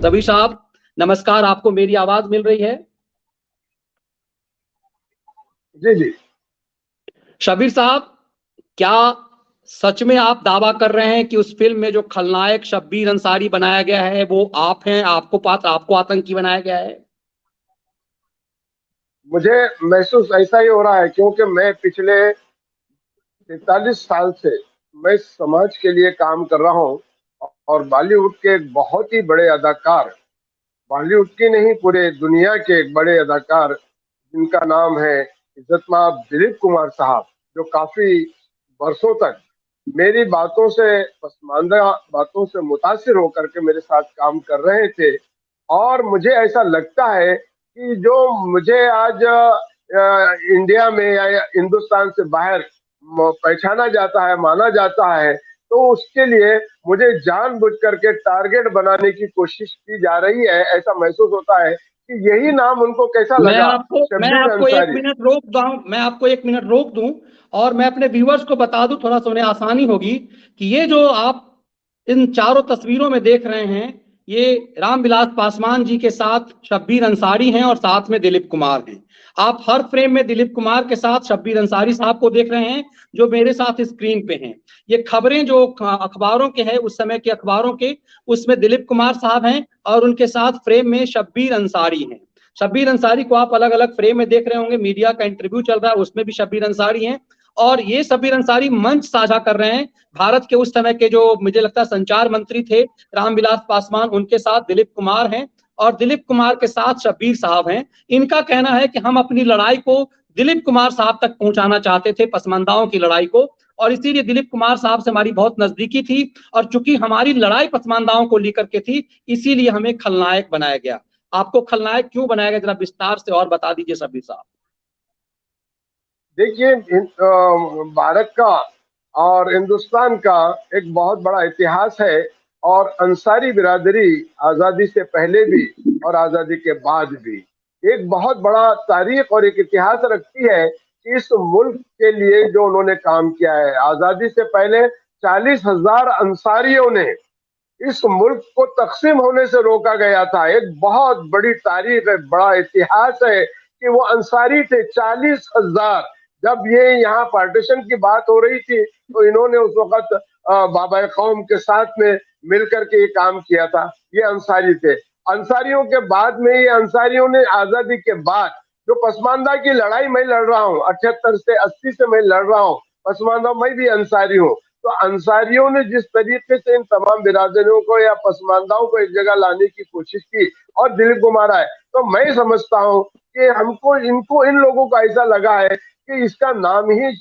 रवि साहब नमस्कार, आपको मेरी आवाज मिल रही है? जी जी। शबीर साहब, क्या सच में आप दावा कर रहे हैं कि उस फिल्म में जो खलनायक शब्बीर अंसारी बनाया गया है वो आप हैं? आपको आतंकी बनाया गया है? मुझे महसूस ऐसा ही हो रहा है क्योंकि मैं पिछले 43 साल से मैं समाज के लिए काम कर रहा हूँ और बॉलीवुड के एक बहुत ही बड़े अदाकार, बॉलीवुड की नहीं पूरे दुनिया के एक बड़े अदाकार जिनका नाम है इज्जतमाब दिलीप कुमार साहब, जो काफी वर्षों तक मेरी बातों से पसमानदा बातों से मुतासिर होकर के मेरे साथ काम कर रहे थे। और मुझे ऐसा लगता है कि जो मुझे आज इंडिया में या हिंदुस्तान से बाहर पहचाना जाता है, माना जाता है, तो उसके लिए मुझे जानबूझ करके टारगेट बनाने की कोशिश की जा रही है। ऐसा महसूस होता है कि यही नाम उनको कैसा मैं लगा, आपको मैं शब्बीर आपको एक अंसारी। मिनट रोक दूं मैं आपको एक मिनट रोक दूं और मैं अपने व्यूअर्स को बता दूं, थोड़ा सा उन्हें आसानी होगी कि ये जो आप इन चारों तस्वीरों में देख रहे हैं, ये रामविलास पासवान जी के साथ शब्बीर अंसारी हैं और साथ में दिलीप कुमार हैं। आप हर फ्रेम में दिलीप कुमार के साथ शब्बीर अंसारी साहब को देख रहे हैं जो मेरे साथ स्क्रीन पे हैं। ये खबरें जो अखबारों के हैं, उस समय के अखबारों के, उसमें दिलीप कुमार साहब हैं और उनके साथ फ्रेम में शब्बीर अंसारी हैं। शब्बीर अंसारी को आप अलग अलग फ्रेम में देख रहे होंगे, मीडिया का इंटरव्यू चल रहा है उसमें भी शब्बीर अंसारी हैं। और ये शब्बीर अंसारी मंच साझा कर रहे हैं भारत के उस समय के जो मुझे लगता है संचार मंत्री थे रामविलास पासवान, उनके साथ दिलीप कुमार हैं और दिलीप कुमार के साथ शब्बीर साहब हैं। इनका कहना है कि हम अपनी लड़ाई को दिलीप कुमार साहब तक पहुंचाना चाहते थे, पसमानदाओं की लड़ाई को, और इसीलिए दिलीप कुमार साहब से हमारी बहुत नजदीकी थी और चूंकि हमारी लड़ाई पसमानदाओं को लेकर के थी, इसीलिए हमें खलनायक बनाया गया। आपको खलनायक क्यों बनाया गया, जरा विस्तार से और बता दीजिए शब्बीर साहब। देखिए, भारत का और हिंदुस्तान का एक बहुत बड़ा इतिहास है। और अंसारी बिरादरी आजादी से पहले भी और आजादी के बाद भी एक बहुत बड़ा तारीख और एक इतिहास रखती है कि इस मुल्क के लिए जो उन्होंने काम किया है। आजादी से पहले 40,000 अंसारियों ने इस मुल्क को तकसीम होने से रोका गया था। एक बहुत बड़ी तारीख है, बड़ा इतिहास है कि वो अंसारी थे 40,000। जब ये यहाँ पार्टीशन की बात हो रही थी तो इन्होंने उस वक्त बाबा कौम के साथ में मिलकर के ये काम किया था। ये अंसारी थे। अंसारियों के बाद में ये अंसारियों ने आजादी के बाद जो पसमानदा की लड़ाई मैं लड़ रहा हूँ, 78 से 80 से मैं लड़ रहा हूँ पसमानदा, मैं भी अंसारी हूँ। तो अंसारियों ने जिस तरीके से इन तमाम बिरादरियों को या पसमानदाओं को एक जगह लाने की कोशिश की और दिलीप कुमार आए, तो मैं समझता हूँ कि हमको इनको इन लोगों को ऐसा लगा है कि इसका नाम ही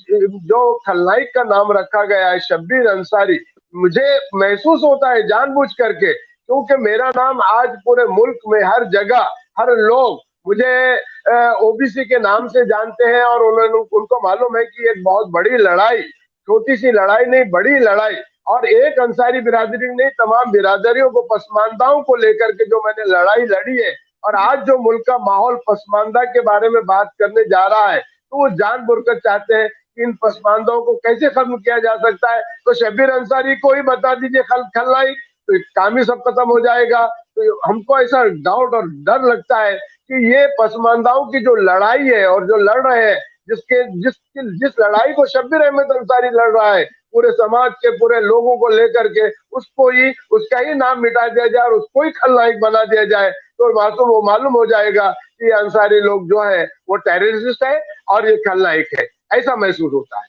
जो खलनायक का नाम रखा गया है शब्बीर अंसारी, मुझे महसूस होता है जानबूझ करके, क्योंकि मेरा नाम आज पूरे मुल्क में हर जगह हर लोग मुझे ओबीसी के नाम से जानते हैं। और उनको मालूम है कि एक बहुत बड़ी लड़ाई, छोटी सी लड़ाई नहीं, बड़ी लड़ाई, और एक अंसारी बिरादरी नहीं, तमाम बिरादरियों को पसमानदाओं को लेकर के जो मैंने लड़ाई लड़ी है। और आज जो मुल्क का माहौल पसमानदा के बारे में बात करने जा रहा है, तो वो जानबूझकर चाहते हैं कि इन पसमानदाओं को कैसे खत्म किया जा सकता है। तो शब्बीर अंसारी को ही बता दीजिए खलनायक, तो काम ही सब खत्म हो जाएगा। तो हमको ऐसा डाउट और डर लगता है कि ये पसमानदाओं की जो लड़ाई है और जो लड़ रहे हैं, जिसके जिस जिस लड़ाई को शब्बीर अहमद अंसारी लड़ रहा है पूरे समाज के पूरे लोगों को लेकर के, उसको ही उसका ही नाम मिटा दिया जाए और उसको ही खलनायक बना दिया जाए, तो वो मालूम हो जाएगा कि अंसारी लोग जो है वो टेररिस्ट है और ये खलनायक है। ऐसा महसूस होता है।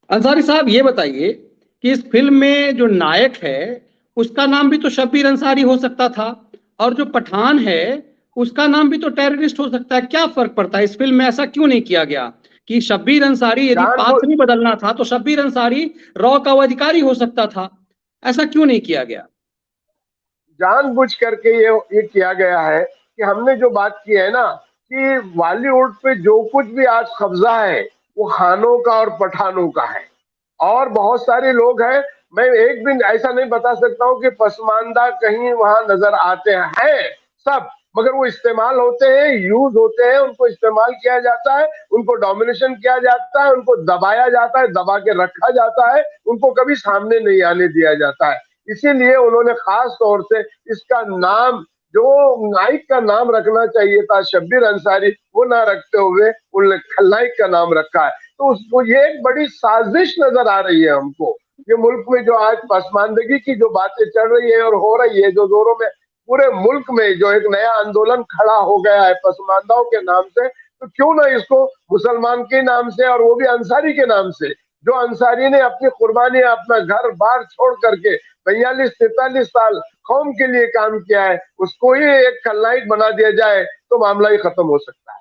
अंसारी साहब ये बताइए कि इस फिल्म में जो नायक है उसका नाम भी तो शब्बीर अंसारी हो सकता था और जो पठान है उसका नाम भी तो टेररिस्ट हो सकता है। क्या फर्क पड़ता है? इस फिल्म में ऐसा क्यों नहीं किया गया कि शब्बीर अंसारी, यदि जानबूझ पात्र नहीं बदलना था तो शब्बीर अंसारी रॉ का वो अधिकारी हो सकता था? ऐसा क्यों नहीं किया गया? जानबूझ करके ये किया गया है कि हमने जो बात की है ना कि बॉलीवुड पे जो कुछ भी आज कब्जा है वो खानों का और पठानों का है। और बहुत सारे लोग हैं, मैं एक भी ऐसा नहीं बता सकता हूँ कि पसमानदा कहीं वहां नजर आते हैं सब, मगर वो इस्तेमाल होते हैं, यूज होते हैं, उनको इस्तेमाल किया जाता है, उनको डोमिनेशन किया जाता है, उनको दबाया जाता है, दबा के रखा जाता है, उनको कभी सामने नहीं आने दिया जाता है। इसीलिए उन्होंने खास तौर से इसका नाम, जो नाइक का नाम रखना चाहिए था शब्बीर अंसारी, वो ना रखते हुए उन्होंने खलनायक का नाम रखा है। तो उसको ये एक बड़ी साजिश नजर आ रही है हमको। ये मुल्क में जो आज पसमानदगी की जो बातें चल रही है और हो रही है, जो जोरों में पूरे मुल्क में जो एक नया आंदोलन खड़ा हो गया है पसमानदाओं के नाम से, तो क्यों ना इसको मुसलमान के नाम से, और वो भी अंसारी के नाम से, जो अंसारी ने अपनी कुर्बानी, अपना घर बार छोड़ करके 42-43 साल कौम के लिए काम किया है, उसको ही एक खलनायक बना दिया जाए तो मामला ही खत्म हो सकता है।